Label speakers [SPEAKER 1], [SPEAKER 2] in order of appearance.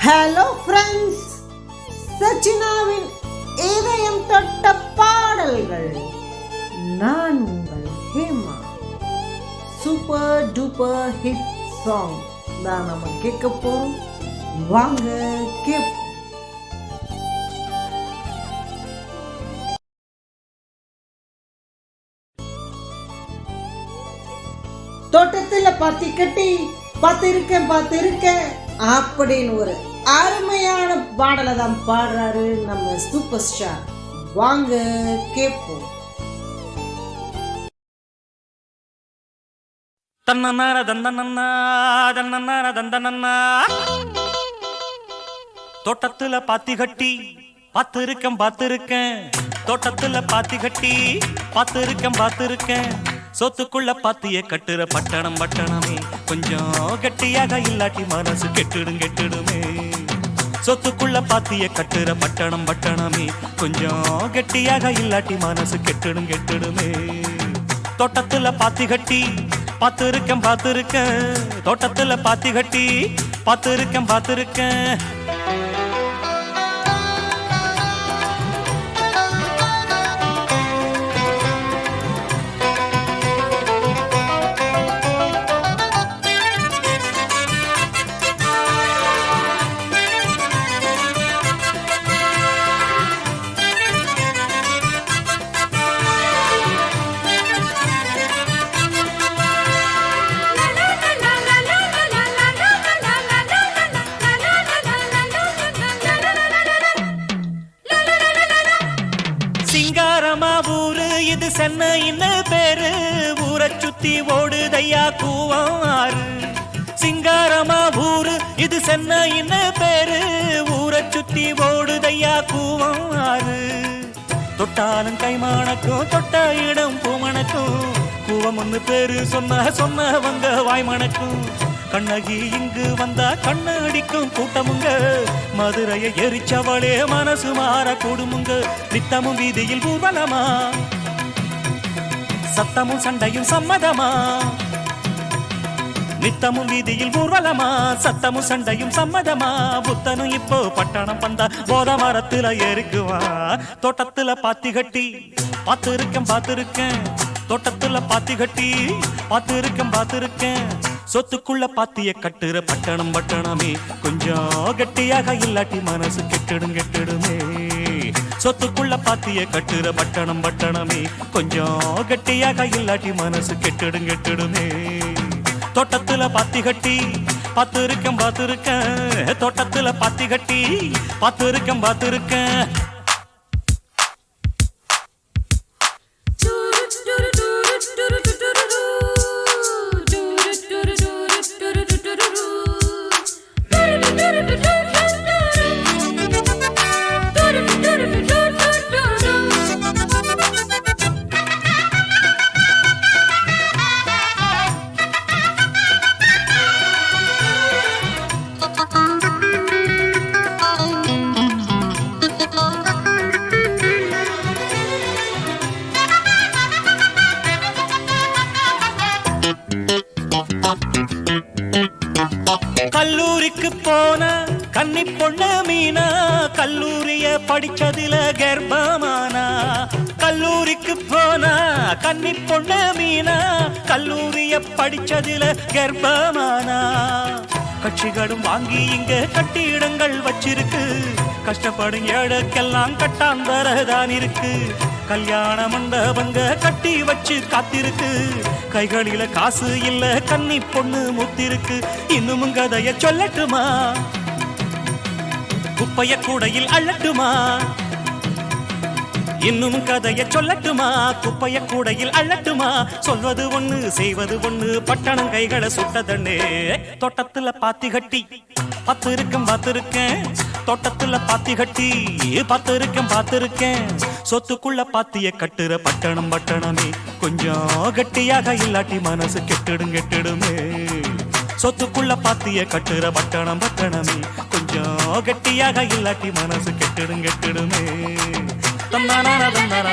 [SPEAKER 1] Hello friends, சச்சினாவின் இதயம் தொட்ட பாடல்கள். நான் உங்கள் Hema. Super duper hit song தான் நம்ம கேட்க போறோம். வாங்க கேட்போம். தோட்டத்துல பாத்தி கட்டி பார்த்திருக்கேன் அப்படின்னு ஒரு அருமையான பாடலை தான் பாடுறாரு நம்ம சூப்பர் ஸ்டார். வாங்க கேட்போம்.
[SPEAKER 2] தன்னன்னார தந்தனன்னா தன்னன்னார தந்தனன்னா தோட்டத்துல பாத்தி கட்டி பார்த்திருக்கேன் தோட்டத்துல பாத்தி கட்டி பார்த்திருக்கேன் சோத்துக்குள்ள பாத்திய கட்டுற பட்டணமே கொஞ்சம் கெட்டியாக இல்லாட்டி மனசு கெட்டுடுமே. சொத்துக்குள்ள பாத்திய கட்டுற பட்டணமே கொஞ்சம் கெட்டியாக இல்லாட்டி மனசு கெட்டுடுமே. தோட்டத்துல பாத்தி கட்டி பார்த்திருக்கேன் தோட்டத்துல பாத்தி கட்டி பார்த்திருக்கேன். சிங்காரமா ஊரு இது சென்னைன்னு பேரு, ஊரை சுத்தி ஓடுதையா கூவம் ஆறு. சிங்காரமா ஊரு இது சென்னைன்னு பேரு, ஊரை சுத்தி ஓடுதையா கூவம் ஆறு. தொட்டாலும் கைமானக்கும் தொட்ட இடம் பூமணக்கும், கூவம் ஒன்று பேரு சொன்னவங்க வாய்மணக்கும். கண்ணகி இங்கு வந்தா கண்ணடிக்கும் கூட்டமுங்க, மதுரையை எரிச்சவளே மனசு மாற கூடுமுங்க. நித்தமும் வீதியில் ஊர்வலமா, சத்தமும் சண்டையும் சம்மதமா. நித்தமும் வீதியில் ஊர்வலமா, சத்தமும் சண்டையும் சம்மதமா. புத்தனும் இப்போ பட்டணம் வந்தா போத மரத்துல ஏறிக்குவா. தோட்டத்துல பாத்தி கட்டி பார்த்திருக்கேன் தோட்டத்துல பாத்தி கட்டி பார்த்திருக்கேன். சொத்துக்குள்ள பாத்திய கட்டுற பட்டணமே கொஞ்சம் கெட்டியாக இல்லாட்டி மனசு கெட்டுடுமே. சொத்துக்குள்ள பாத்திய கட்டுற பட்டணமே கொஞ்சம் கெட்டியாக இல்லாட்டி மனசு கெட்டுடுமே. தோட்டத்துல பாத்தி கட்டி பார்த்திருக்கேன் தோட்டத்துல பாத்தி கட்டி பார்த்திருக்கேன். கல்லூரிக்கு போன கன்னி பொண்ணு மீனா, கல்லூரிய படிச்சதில கர்ப்பமானா. கல்லூரிக்கு போன கன்னி பொண்ணு மீனா, கல்லூரிய படிச்சதில கர்ப்பமானா. கட்சிகளும் வாங்கி இங்க கட்டிடங்கள் வச்சிருக்கு, கஷ்டப்படும் ஏழைக்கெல்லாம் கட்டாந்தரதான் இருக்கு. கல்யாண மண்டபங்க கட்டி வச்சு காத்திருக்கு, கைகளில காசு இல்ல கன்னி பொண்ணு முத்திருக்கு. இன்னும் கதைய சொல்லட்டுமா, குப்பைய கூடையில் அள்ளட்டுமா. இன்னும் கதைய சொல்லட்டுமா, குப்பைய கூடையில் அள்ளட்டுமா. சொல்வது ஒண்ணு செய்வது ஒண்ணு, பட்டணம் கைகளை சுட்டதண்ணே. தோட்டத்துல பாத்தி கட்டி பார்த்திருக்கேன் தோட்டத்துல பாத்தி கட்டி பார்த்திருக்கேன். சொத்துக்குள்ள பாத்திய கட்டுற பட்டணமே கொஞ்சம் கெட்டியாக இல்லாட்டி மனசு கெட்டுடுமே. சொத்துக்குள்ள பாத்திய கட்டுற பட்டணமே கொஞ்சம் கெட்டியாக இல்லாட்டி மனசு கெட்டுடுமே. தந்தான தந்தான